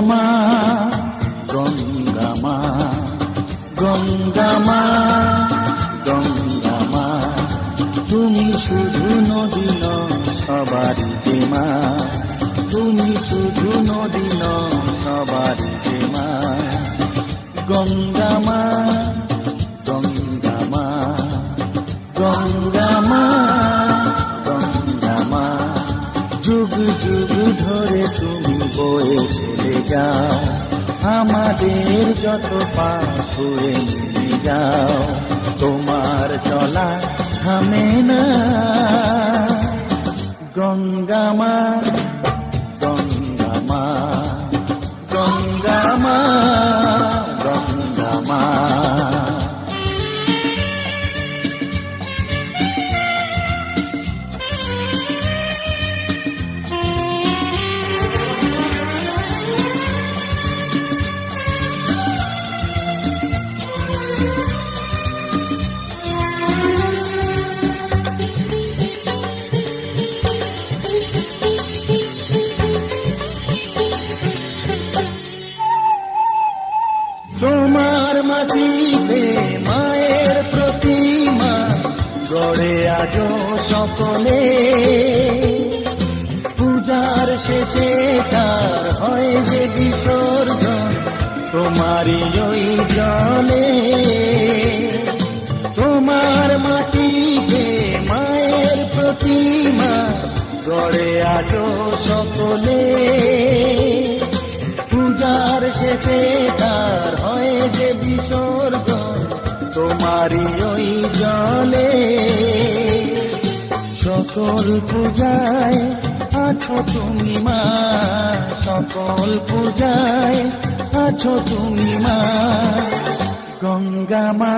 গঙ্গামা গঙ্গামা গঙ্গামা গঙ্গামা, তুমি শুধু নদী নও সবারই মা, তুমি শুধু নদী নও সবারই মা। গঙ্গামা গঙ্গামা গঙ্গামা গঙ্গামা, যুগ যুগ ধরে তুমি বয়ে চলে যাও, আমাদের যত পাপ ছুঁয়ে নিয়ে যাও। তোমার চলা থামে না। গঙ্গামা গঙ্গামা গঙ্গামা গঙ্গামা। তোমার মাটিতে মায়ের প্রতিমা গড়ে আজো সকলে, পূজার শেষে তার হয় যে বিসর্জন তোমারই ওই জলে। তোমার মাটিতে মায়ের প্রতিমা গড়ে আজো সকলে, পূজার শেষে তার হয় যে বিসর্জন তোমারই ওই জলে। সকল পূজায় আছো তুমি মা, সকল পূজায় আছো তুমি মা। গঙ্গামা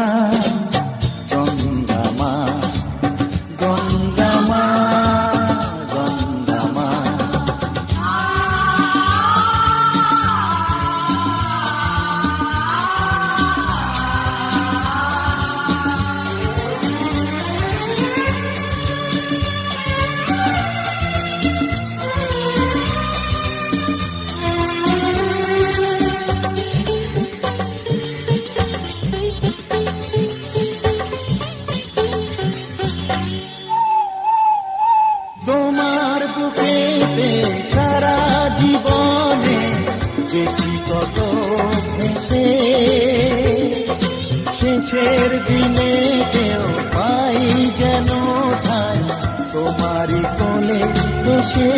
গঙ্গামা গঙ্গামা গঙ্গামা। তোমার বুকেতে সারা জীবনে দেখি কত ভেসে, শেষের দিনে কেউ পাই যেন ঠাই তোমারই কোলে বসে।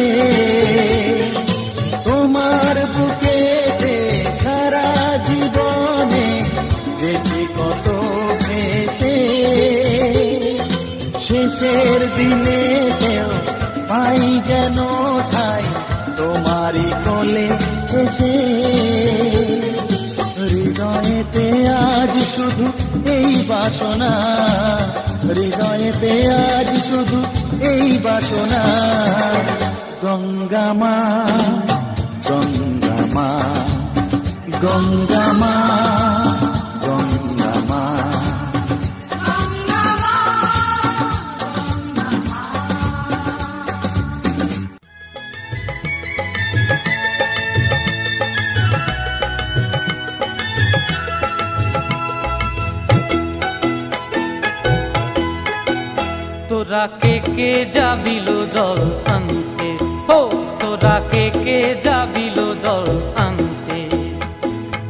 তোমার বুকেতে সারা জীবনে দেখি কত ভেসে, শেষের দিনে কেউ পাই যেন ঠাই তোমারই কোলে এসে। হৃদয়েতে আজ শুধু এই বাসনা, হৃদয়েতে আজ শুধু এই বাসনা। গঙ্গামা গঙ্গামা গঙ্গামা গঙ্গামা। তোরা কে যাবিল জল আনতে, হো তোরা কে যাবিল জল আনতে,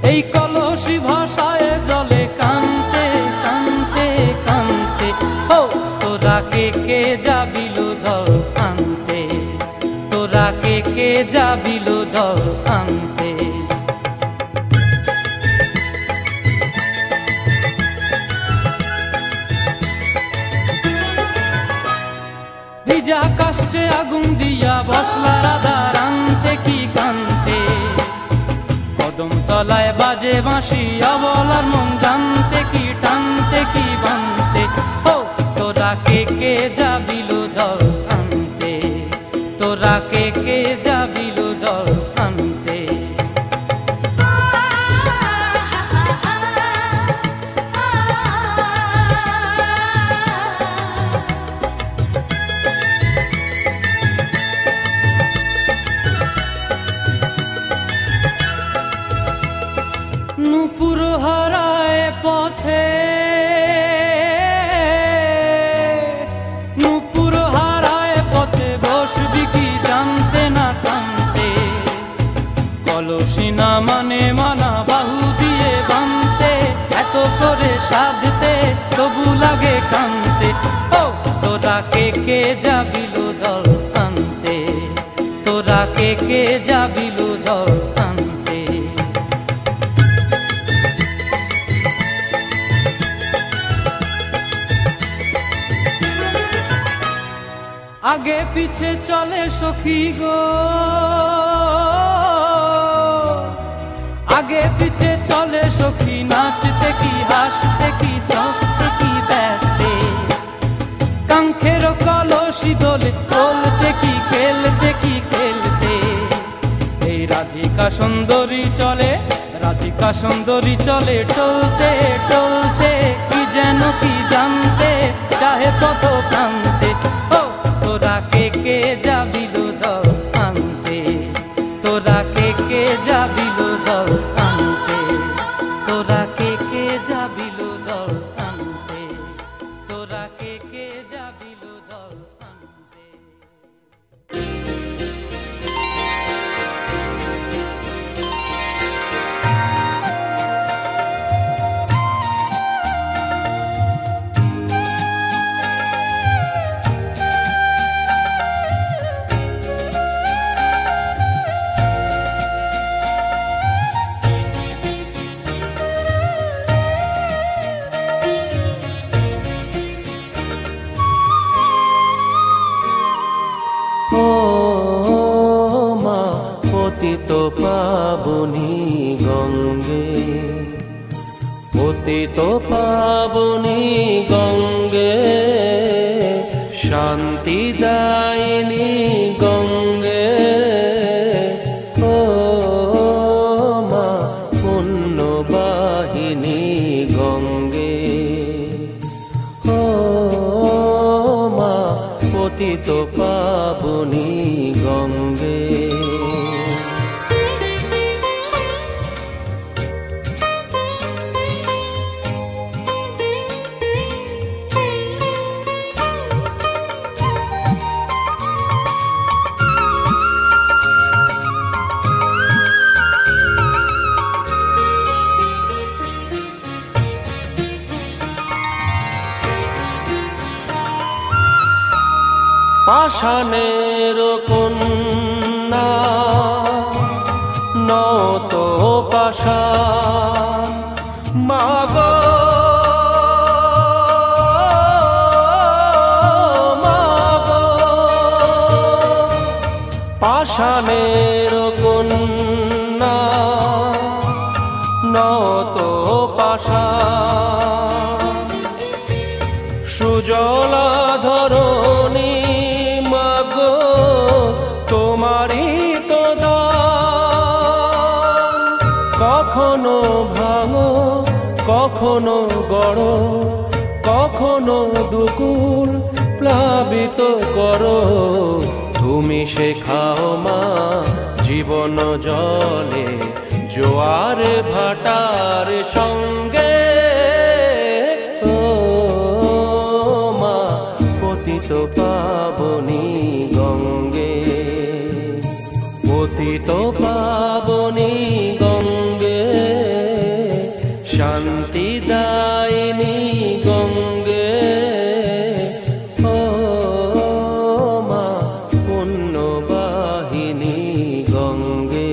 এই কলসি ভাষায় জলে কানতে কানতে কানতে। হো তোরা কে যাবিল জল আনতে, তোরা কে যাবিল জল আনতে। ভিজা কাষ্টে আগুন দিয়া বসলা রাধা রানতে কি কানতে, কদম তলায় বাজে বাঁশি অবলার মন জানতে কি টানতে কি বানতে। হো তোরা কে যাবিল জল আনতে, তোরা কে যাবিল জল আনতে। পথে নুপুর হারায় পথে বসবি কি জানতে না কানতে কলসি না মানে মানা বাহু দিয়ে বানতে এত করে সাধতে তবু লাগে কানতে ও তোরা কে যাবিল জল আনতে তোরা কে যাবিল জল আনতে আগে পিছে চলে সখী গো আগে পিছে চলে সখী নাচতে কি হাসতে কি দশতে কি ব্যস্তে কাঙ্ক্ষের কলসি দোলে বলতে কি খেলতে এই রাধিকা সুন্দরী চলে টলতে টলতে কি যেন কি জানতে চাহে পথ প্রান্তে ও তোরা কে যাবিল জল আনতে তোরা কে যাবিল জল আনতে তোরা কে যাবিল জল আনতে তোরা কে যাবিল জল আনতে পতিত পাবনী গঙ্গে পতিত পাবনী গঙ্গে শান্তি দায়িনী গঙ্গে ও মা পুণ্যবাহিনী গঙ্গে ও মা পতিত পাবনী গঙ্গে পাষাণের কন্যা নত পাষাণ মাগো পাষাণের কন্যা নত পাষাণ সুজলা ধরণী তোমারি তো দান কখনো ভাঙো কখনো গড়ো কখনো দুকুল প্লাবিত করো তুমি শেখাও মা জীবন জলে জোয়ার ভাটার সঙ্গে ও মা পতিত পাবনী গঙ্গে পতিত পাবনী গঙ্গে শান্তি দায়িনী গঙ্গে ও মা পুণ্যবাহিনী গঙ্গে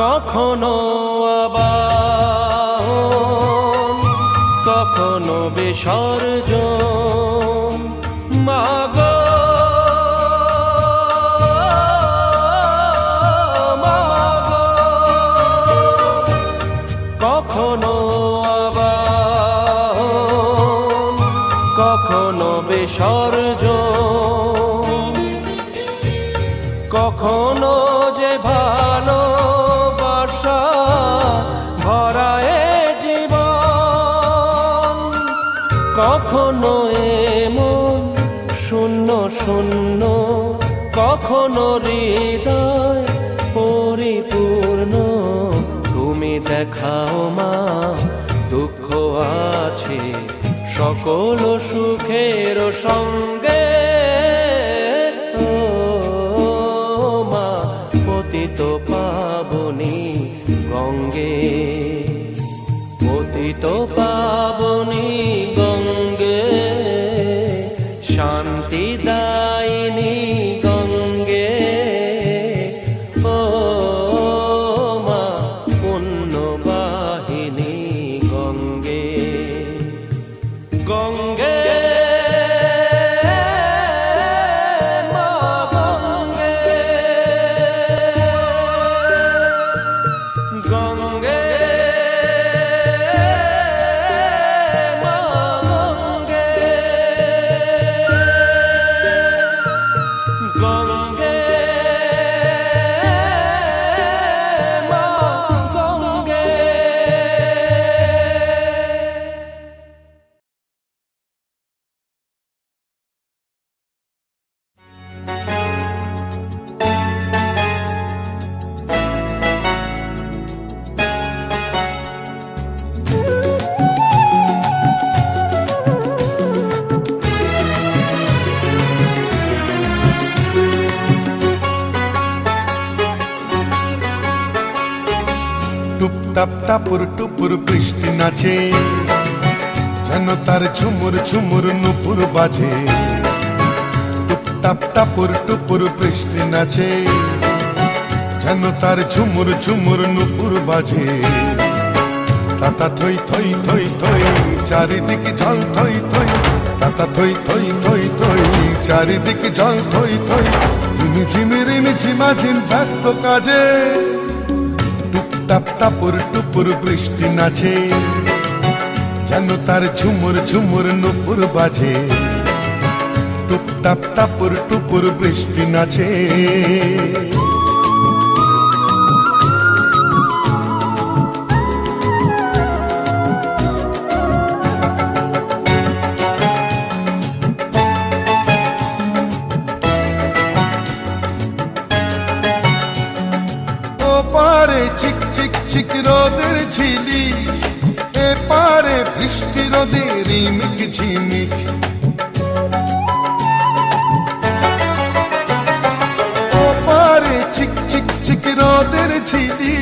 কখনো আবাহন কখনো বিসর্জন মাগো কখনো আবাহন কখনো বিসর্জন কখনো যে ভালোবাসা ভরায় কখনো এমন শূন্য শূন্য, কখনো হৃদয় পরিপূর্ণ। তুমি দেখাও মা দুঃখ আছে সকল সুখের সঙ্গে। ও মা পতিত পাবনী গঙ্গে, পতিত পাবনী গঙ্গে, শান্তি দায়িনী গঙ্গে। ও মা পুণ্যবাহিনী গঙ্গে, গঙ্গে মা গঙ্গে, গঙ্গে মা গঙ্গে, গঙ্গে মা গঙ্গে। টুপটাপ টাপুর টুপুর বৃষ্টি নাচে, যেন তার ঝুমুর ঝুমুর নুপুর বাজে। টুপটাপ টাপুর টুপুর বৃষ্টি নাচে, যেন তার ঝুমুর ঝুমুর নুপুর বাজে। তাতা থই থই থই থই চারিদিকে জল থই থই, তাতা থই থই থই থই চারিদিকে জল থই থই। রিমি ঝিমি রিমি ঝিমাঝিম ব্যস্ত কাজে, টুপটাপ টাপুর টুপুর বৃষ্টি নাচে, যেন তার ঝুমুর ঝুমুর নুপুর বাজে। টুপটাপ টাপুর টুপুর বৃষ্টি নাচে। পারে চিক চিক চিক রোদের ঝিলি, এ পারে বৃষ্টি রোদের রিমিক ঝিমিক। ও পারে চিক চিক চিক রোদের ঝিলি,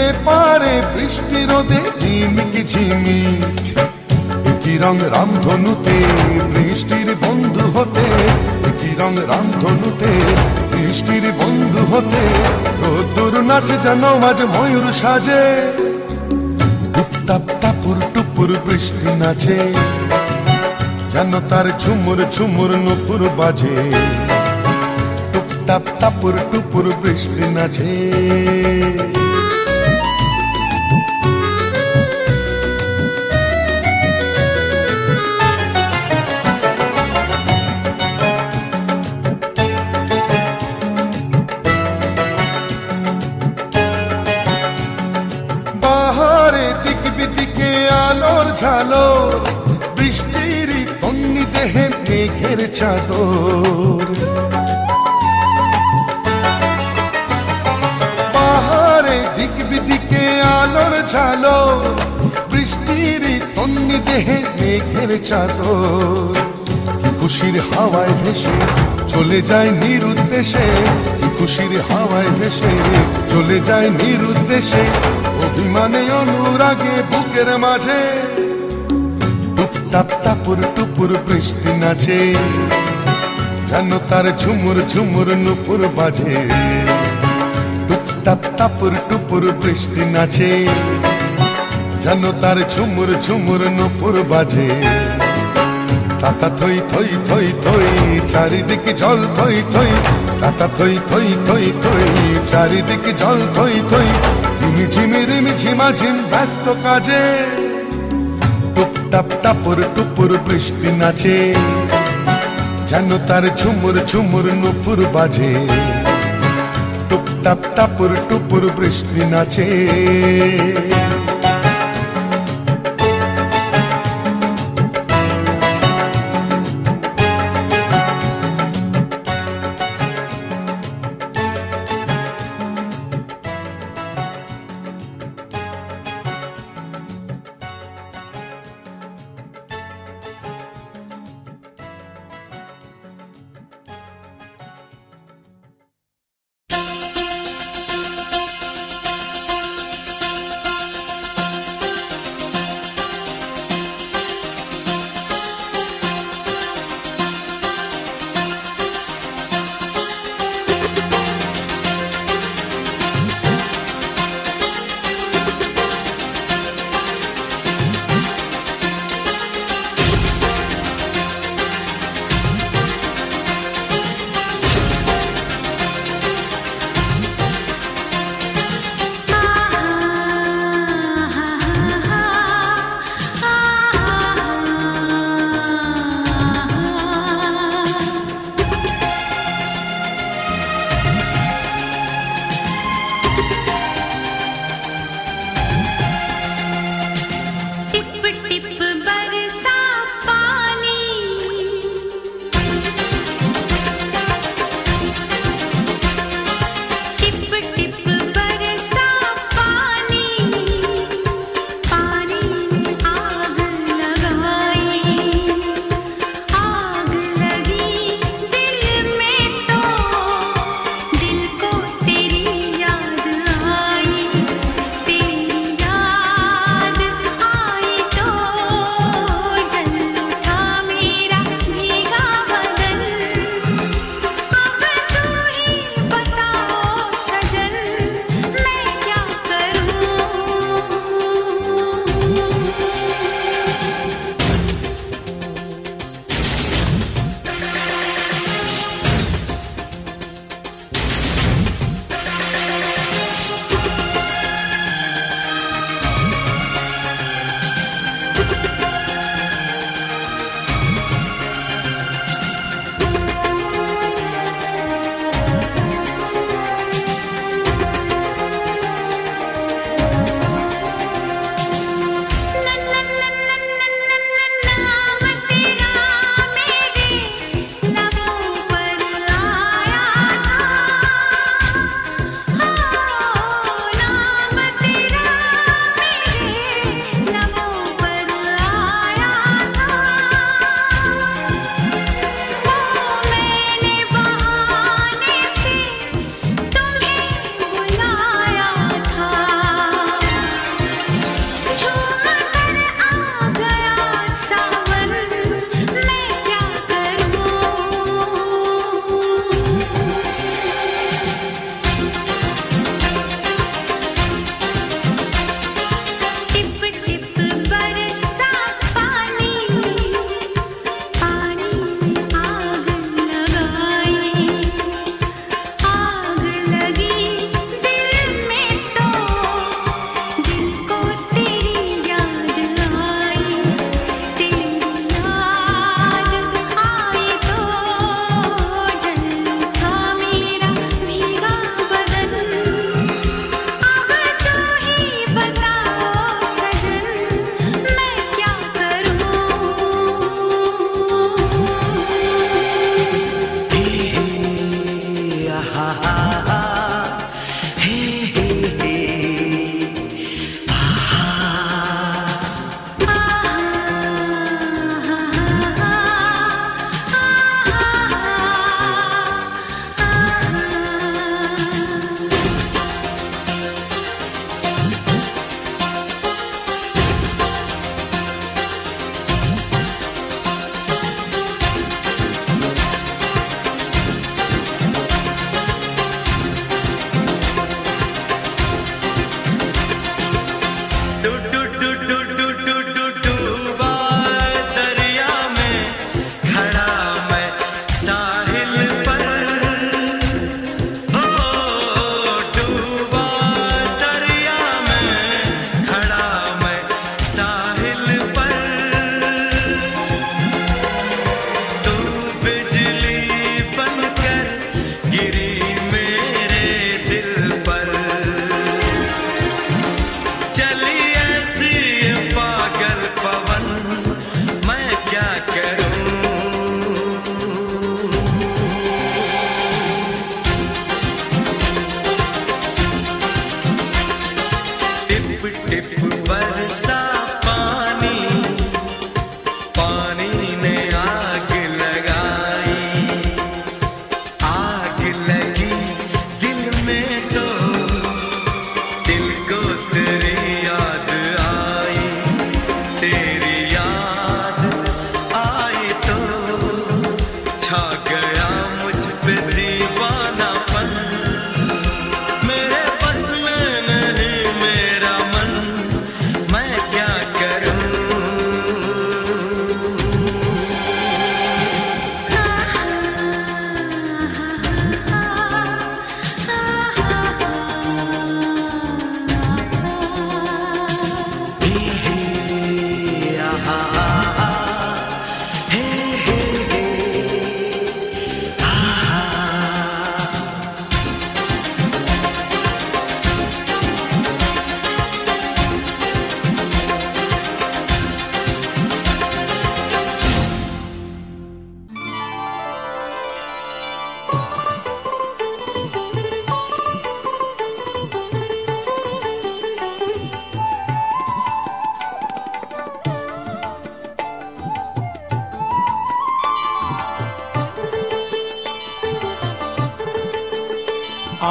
এ পারে বৃষ্টি রোদের রিমিক ঝিমিক। কি রং রামধনুতে বৃষ্টির বন্ধু হতে, কি রং রামধনুতে বৃষ্টির বন্ধু হতে। রোদ্দুর নাচে যেন আজ ময়ূর সাজে, টুপটাপ টাপুর টুপুর বৃষ্টি নাচে, যেন তার ঝুমুর ঝুমুর নুপুর বাজে। টুপটাপ টাপুর টুপুর বৃষ্টি নাচে। ঝালো বৃষ্টির তন্নি দেহে মেঘের চাদর। পাহাড়ে দিক বিদিকে আলোর ঝালো, বৃষ্টির তন্নি দেহে মেঘের চাদর। খুশির হাওয়ায় ভেসে চলে যায় নিরুদ্দেশে, খুশির হাওয়ায় ভেসে চলে যায় নিরুদ্দেশে। অভিমানে অনুরাগে বুকের মাঝে, টুপটাপ টাপুর টুপুর বৃষ্টি নাচে, যেন তার ঝুমুর ঝুমুর নুপুর বাজে। টুপটাপ টাপুর টুপুর বৃষ্টি নাচে, যেন তার ঝুমুর ঝুমুর নুপুর বাজে। তাতা থই থই থই থই চারিদিকে জল থই থই, তাতা থই থই থই থই চারিদিকে জল থই থই। রিমি ঝিমি রিমি ঝিমাঝিম ব্যস্ত কাজে, টুপটাপ টাপুর টুপুর বৃষ্টি নাচে, যেন তার ঝুমুর ঝুমুর নুপুর বাজে। টুপটাপ টাপুর টুপুর বৃষ্টি নাচে। टिप बरसा पानी, पानी ने आग लगाई, आग लगी दिल में तो दिल को तेरी याद आई, तेरी याद आई तो छा गया मुझ पे दीवानापन, मेरे बस में नहीं मेरा मन, मैं क्या करूं।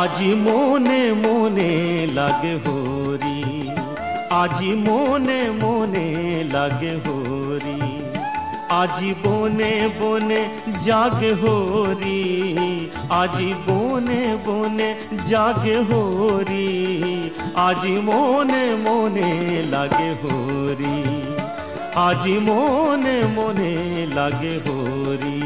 আজি মনে মনে লাগে হরি, আজি মনে মনে লাগে হরি, আজি বনে বনে জাগে হরি, আজি বনে বনে জাগে হরি, আজি মনে মনে লাগে হরি, আজি মনে মনে লাগে হরি।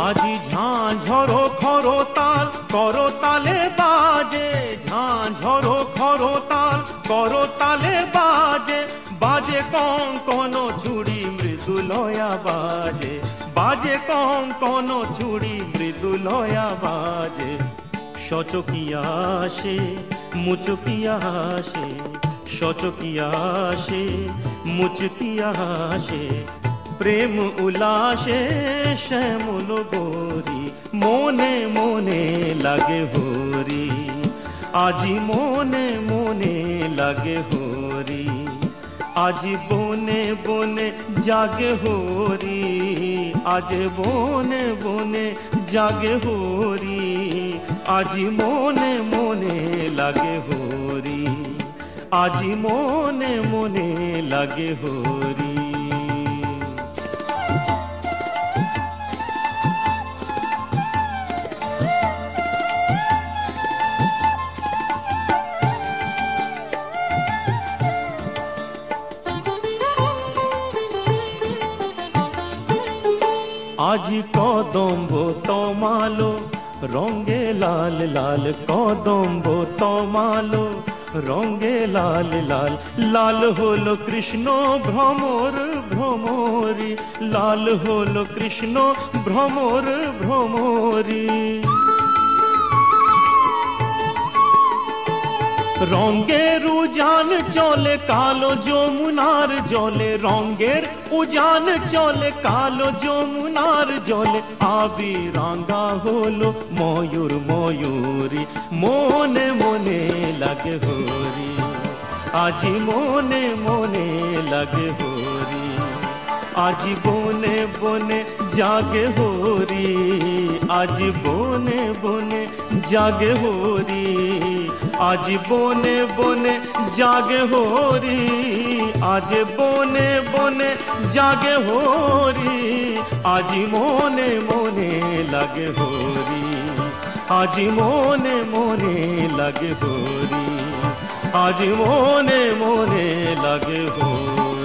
আজি ঝাঁ ঝরো খরো তাল করো তালে বাজে, ঝাঁ ঝরো খরো তাল করো তালে বাজে, বাজে কঙ্কন চুড়ি মৃদু লয়া বাজে, বাজে কঙ্কন চুড়ি মৃদু লয়া বাজে, সচকিয়া আসে মুচকিয়া আসে, সচকিয়া আসে মুচকিয়া আসে, প্রেম উল্লাসে শ্যামল গোরি, মনে মনে লাগে হরি, আজি মনে মনে লাগে হরি, আজি বনে বনে জাগে হরি, আজ বনে বনে জাগে হরি, আজি মনে মনে লাগে হরি, আজি মনে মনে লাগে হরি। আজি কদম্ব তমালো রঙে লাল লাল, কদম্ব তমালো রঙে লাল লাল, লাল হলো কৃষ্ণ ভ্রমর ভ্রমরি, লাল হলো কৃষ্ণ ভ্রমর ভ্রমরি, রঙের উজান চলে কালো যমুনার জলে, রঙের উজান চলে কালো যমুনার জলে, আবি রাঙা হলো ময়ূর ময়ূরী, মনে মনে লাগে হরি, আজি মনে মনে লাগে হরি, আজি বনে বনে জাগে হরি, আজি বনে বনে জাগে হরি, আজি বনে বনে জাগে হরি, আজ বনে বনে জাগে হরি, আজি মনে মনে লাগে হরি, আজি মনে মনে লাগে হরি, আজি মনে মনে লাগে হরি।